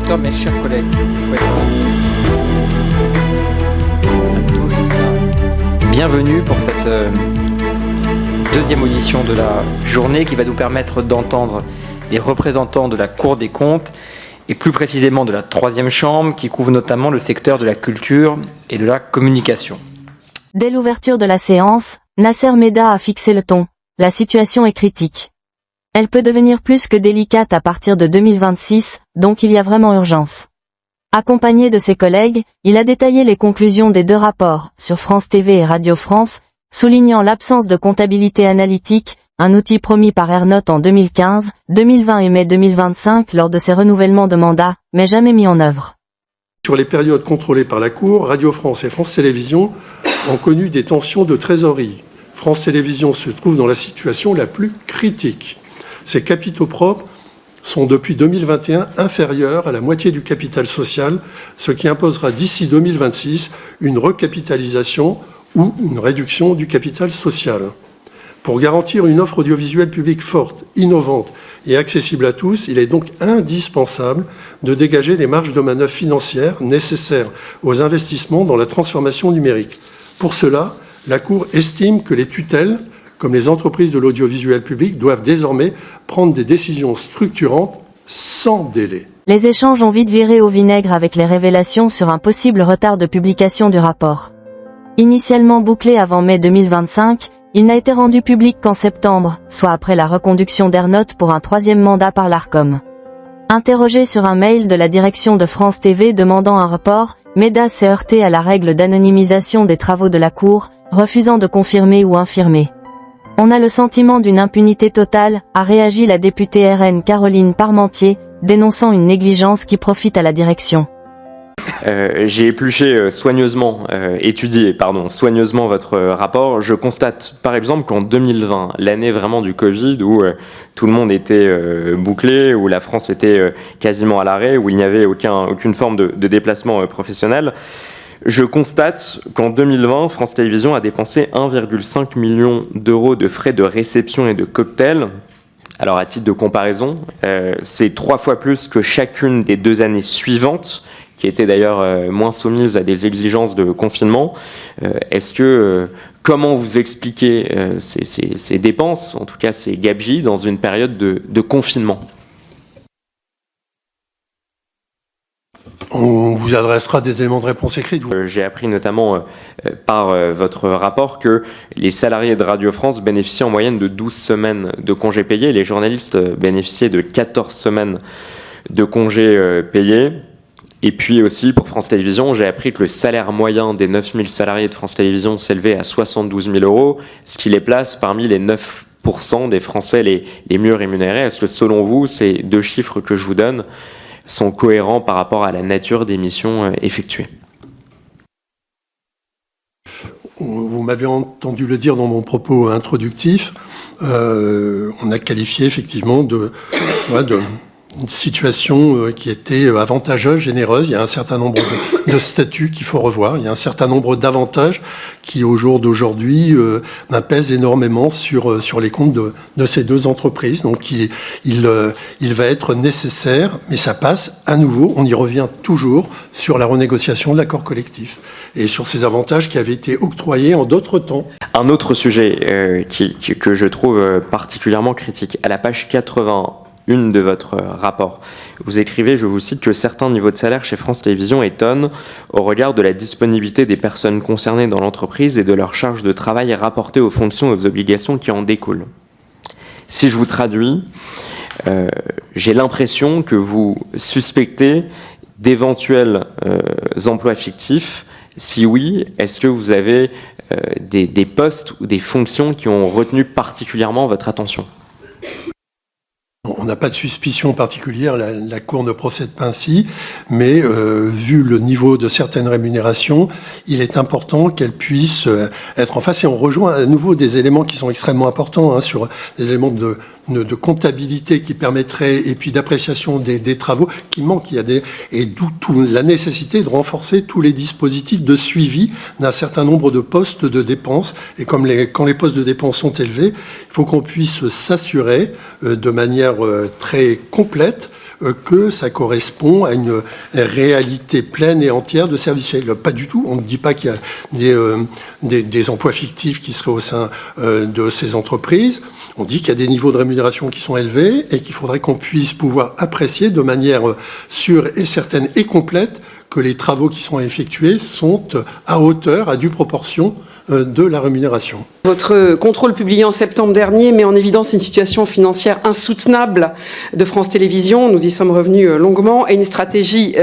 collaborateurs, mes chers collègues, je vous souhaite à tous bienvenue pour cette deuxième audition de la journée qui va nous permettre d'entendre les représentants de la Cour des comptes et plus précisément de la troisième chambre qui couvre notamment le secteur de la culture et de la communication. Dès l'ouverture de la séance, Nasser Mehda a fixé le ton. La situation est critique. Elle peut devenir plus que délicate à partir de 2026, donc il y a vraiment urgence. Accompagné de ses collègues, il a détaillé les conclusions des deux rapports, sur France TV et Radio France, soulignant l'absence de comptabilité analytique, un outil promis par Ernotte en 2015, 2020 et mai 2025 lors de ses renouvellements de mandat, mais jamais mis en œuvre. Sur les périodes contrôlées par la Cour, Radio France et France Télévisions ont connu des tensions de trésorerie. France Télévisions se trouve dans la situation la plus critique. Ses capitaux propres sont depuis 2021 inférieurs à la moitié du capital social, ce qui imposera d'ici 2026 une recapitalisation ou une réduction du capital social. Pour garantir une offre audiovisuelle publique forte, innovante et accessible à tous, il est donc indispensable de dégager les marges de manœuvre financières nécessaires aux investissements dans la transformation numérique. Pour cela, la Cour estime que les tutelles, comme les entreprises de l'audiovisuel public, doivent désormais prendre des décisions structurantes sans délai. Les échanges ont vite viré au vinaigre avec les révélations sur un possible retard de publication du rapport. Initialement bouclé avant mai 2025, il n'a été rendu public qu'en septembre, soit après la reconduction d'Ernotte pour un troisième mandat par l'Arcom. Interrogé sur un mail de la direction de France TV demandant un report, Mehda s'est heurté à la règle d'anonymisation des travaux de la Cour, refusant de confirmer ou infirmer. On a le sentiment d'une impunité totale, a réagi la députée RN Caroline Parmentier, dénonçant une négligence qui profite à la direction. J'ai épluché étudié soigneusement votre rapport. Je constate par exemple qu'en 2020, l'année vraiment du Covid, où tout le monde était bouclé, où la France était quasiment à l'arrêt, où il n'y avait aucune forme de déplacement professionnel, je constate qu'en 2020, France Télévisions a dépensé 1,5 million d'euros de frais de réception et de cocktail. Alors à titre de comparaison, c'est 3 fois plus que chacune des 2 années suivantes, qui étaient d'ailleurs moins soumises à des exigences de confinement. Comment vous expliquez ces dépenses, en tout cas ces gabegies, dans une période de confinement ? On vous adressera des éléments de réponse écrite. J'ai appris notamment par votre rapport que les salariés de Radio France bénéficiaient en moyenne de 12 semaines de congés payés. Les journalistes bénéficiaient de 14 semaines de congés payés. Et puis aussi, pour France Télévisions, j'ai appris que le salaire moyen des 9000 salariés de France Télévisions s'élevait à 72 000 euros, ce qui les place parmi les 9% des Français les mieux rémunérés. Est-ce que selon vous, ces 2 chiffres que je vous donne sont cohérents par rapport à la nature des missions effectuées ? Vous m'avez entendu le dire dans mon propos introductif. On a qualifié effectivement une situation qui était avantageuse, généreuse. Il y a un certain nombre de statuts qu'il faut revoir. Il y a un certain nombre d'avantages qui, au jour d'aujourd'hui, pèsent énormément sur les comptes de ces 2 entreprises. Donc, il va être nécessaire, mais ça passe à nouveau, on y revient toujours, sur la renégociation de l'accord collectif et sur ces avantages qui avaient été octroyés en d'autres temps. Un autre sujet que je trouve particulièrement critique, à la page 80, une de votre rapport. Vous écrivez, je vous cite, que certains niveaux de salaire chez France Télévisions étonnent au regard de la disponibilité des personnes concernées dans l'entreprise et de leur charge de travail rapportée aux fonctions et aux obligations qui en découlent. Si je vous traduis, j'ai l'impression que vous suspectez d'éventuels emplois fictifs. Si oui, est-ce que vous avez des postes ou des fonctions qui ont retenu particulièrement votre attention ? On n'a pas de suspicion particulière, la Cour ne procède pas ainsi, mais vu le niveau de certaines rémunérations, il est important qu'elle puisse être en face. Et on rejoint à nouveau des éléments qui sont extrêmement importants, sur des éléments de comptabilité qui permettraient, et puis d'appréciation des travaux qui manquent. Et d'où la nécessité de renforcer tous les dispositifs de suivi d'un certain nombre de postes de dépenses. Et quand les postes de dépenses sont élevés, il faut qu'on puisse s'assurer de manière très complète que ça correspond à une réalité pleine et entière de service. Pas du tout. On ne dit pas qu'il y a des emplois fictifs qui seraient au sein de ces entreprises. On dit qu'il y a des niveaux de rémunération qui sont élevés et qu'il faudrait qu'on puisse pouvoir apprécier de manière sûre et certaine et complète que les travaux qui sont effectués sont à hauteur, à due proportion de la rémunération. Votre contrôle publié en septembre dernier met en évidence une situation financière insoutenable de France Télévisions. Nous y sommes revenus longuement. Et une stratégie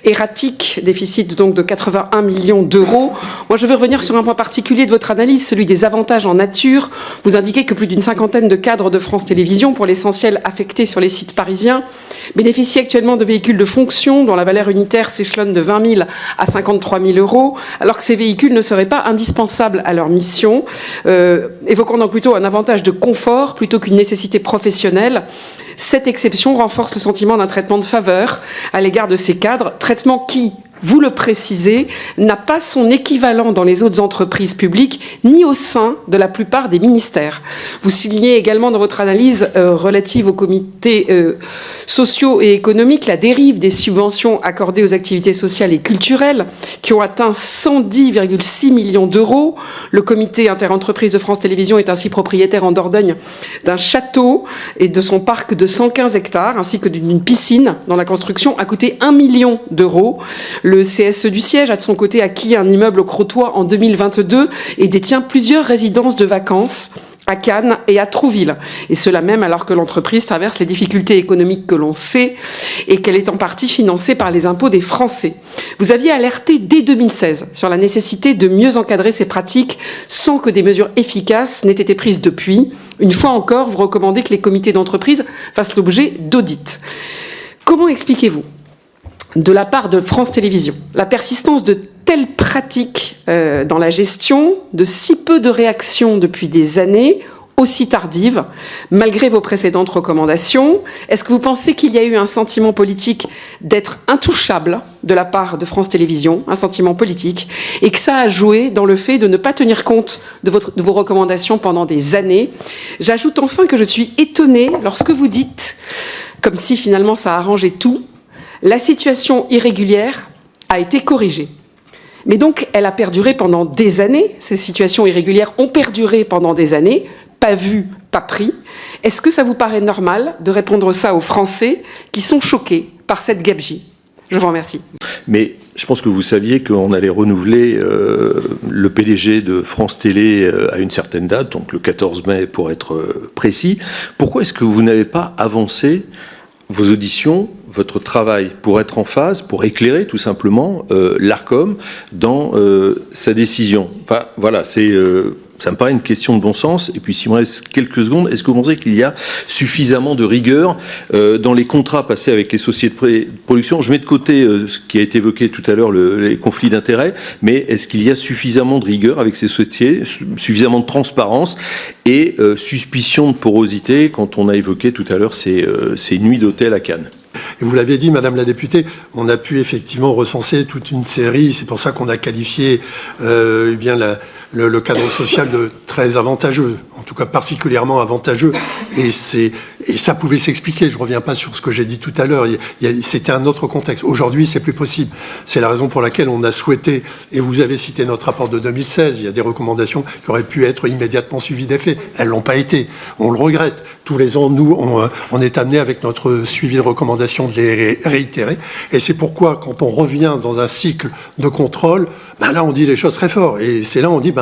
erratique, déficit donc de 81 millions d'euros. Moi, je veux revenir sur un point particulier de votre analyse, celui des avantages en nature. Vous indiquez que plus d'une cinquantaine de cadres de France Télévisions, pour l'essentiel affectés sur les sites parisiens, bénéficient actuellement de véhicules de fonction dont la valeur unitaire s'échelonne de 20 000 à 53 000 euros, alors que ces véhicules ne seraient pas indispensables à leur mission. Évoquant donc plutôt un avantage de confort plutôt qu'une nécessité professionnelle. Cette exception renforce le sentiment d'un traitement de faveur à l'égard de ces cadres, traitement qui, vous le précisez, n'a pas son équivalent dans les autres entreprises publiques, ni au sein de la plupart des ministères. Vous soulignez également dans votre analyse relative aux comités sociaux et économiques la dérive des subventions accordées aux activités sociales et culturelles, qui ont atteint 110,6 millions d'euros. Le comité interentreprise de France Télévisions est ainsi propriétaire en Dordogne d'un château et de son parc de 115 hectares, ainsi que d'une piscine dont la construction a coûté 1 million d'euros. Le CSE du siège a de son côté acquis un immeuble au Crotoy en 2022 et détient plusieurs résidences de vacances à Cannes et à Trouville. Et cela même alors que l'entreprise traverse les difficultés économiques que l'on sait et qu'elle est en partie financée par les impôts des Français. Vous aviez alerté dès 2016 sur la nécessité de mieux encadrer ces pratiques sans que des mesures efficaces n'aient été prises depuis. Une fois encore, vous recommandez que les comités d'entreprise fassent l'objet d'audits. Comment expliquez-vous, de la part de France Télévisions, la persistance de telles pratiques dans la gestion, de si peu de réactions depuis des années, aussi tardives, malgré vos précédentes recommandations? Est-ce que vous pensez qu'il y a eu un sentiment politique d'être intouchable de la part de France Télévisions, un sentiment politique, et que ça a joué dans le fait de ne pas tenir compte de vos recommandations pendant des années? J'ajoute enfin que je suis étonnée lorsque vous dites, comme si finalement ça arrangeait tout, la situation irrégulière a été corrigée. Mais donc, elle a perduré pendant des années. Ces situations irrégulières ont perduré pendant des années, pas vues, pas pris. Est-ce que ça vous paraît normal de répondre ça aux Français qui sont choqués par cette gabegie? Je vous remercie. Mais je pense que vous saviez qu'on allait renouveler le PDG de France Télé à une certaine date, donc le 14 mai pour être précis. Pourquoi est-ce que vous n'avez pas avancé vos auditions, votre travail, pour être en phase, pour éclairer tout simplement l'Arcom dans sa décision? Enfin, voilà, ça me paraît une question de bon sens. Et puis, s'il me reste quelques secondes, est-ce que vous pensez qu'il y a suffisamment de rigueur dans les contrats passés avec les sociétés de production? Je mets de côté ce qui a été évoqué tout à l'heure, les conflits d'intérêts, mais est-ce qu'il y a suffisamment de rigueur avec ces sociétés, suffisamment de transparence et suspicion de porosité quand on a évoqué tout à l'heure ces nuits d'hôtel à Cannes? Et vous l'avez dit, Madame la députée, on a pu effectivement recenser toute une série, c'est pour ça qu'on a qualifié bien le cadre social de très avantageux, en tout cas particulièrement avantageux, et ça pouvait s'expliquer. Je reviens pas sur ce que j'ai dit tout à l'heure. C'était un autre contexte. Aujourd'hui, c'est plus possible. C'est la raison pour laquelle on a souhaité, et vous avez cité notre rapport de 2016. Il y a des recommandations qui auraient pu être immédiatement suivies d'effet. Elles l'ont pas été. On le regrette. Tous les ans, nous, on est amené avec notre suivi de recommandations de les réitérer. Et c'est pourquoi, quand on revient dans un cycle de contrôle, là, on dit les choses très fort. Et c'est là, on dit,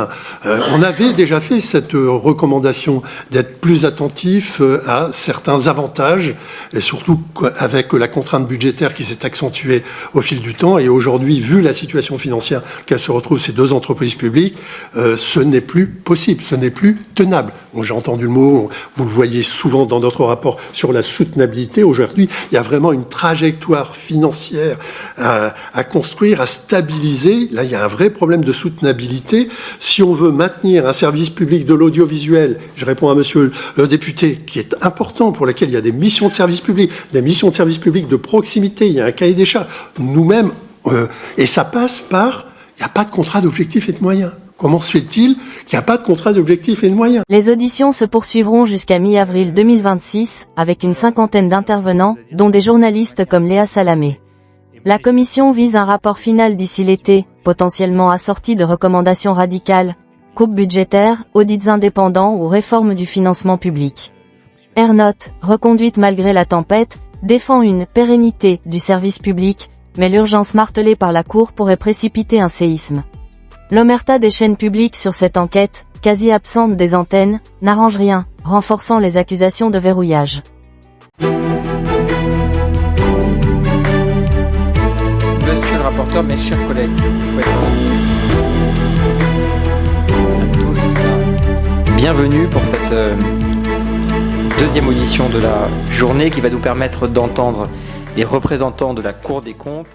on avait déjà fait cette recommandation d'être plus attentif à certains avantages, et surtout avec la contrainte budgétaire qui s'est accentuée au fil du temps. Et aujourd'hui, vu la situation financière qu'elles se retrouvent, ces deux entreprises publiques, ce n'est plus possible, ce n'est plus tenable. J'ai entendu le mot, vous le voyez souvent dans notre rapport sur la soutenabilité. Aujourd'hui, il y a vraiment une trajectoire financière à construire, à stabiliser. Là, il y a un vrai problème de soutenabilité. Si on veut maintenir un service public de l'audiovisuel, je réponds à monsieur le député, qui est important, pour lequel il y a des missions de service public, des missions de service public de proximité, il y a un cahier des charges, nous-mêmes, et ça passe par, il n'y a pas de contrat d'objectifs et de moyens. Comment se fait-il qu'il n'y a pas de contrat d'objectifs et de moyens? Les auditions se poursuivront jusqu'à mi-avril 2026, avec une cinquantaine d'intervenants, dont des journalistes comme Léa Salamé. La commission vise un rapport final d'ici l'été, potentiellement assorti de recommandations radicales, coupes budgétaires, audits indépendants ou réforme du financement public. Ernotte, reconduite malgré la tempête, défend une pérennité du service public, mais l'urgence martelée par la Cour pourrait précipiter un séisme. L'omerta des chaînes publiques sur cette enquête, quasi absente des antennes, n'arrange rien, renforçant les accusations de verrouillage. Monsieur le rapporteur, mes chers collègues, je vous souhaite à tous bienvenue pour cette deuxième audition de la journée qui va nous permettre d'entendre les représentants de la Cour des comptes.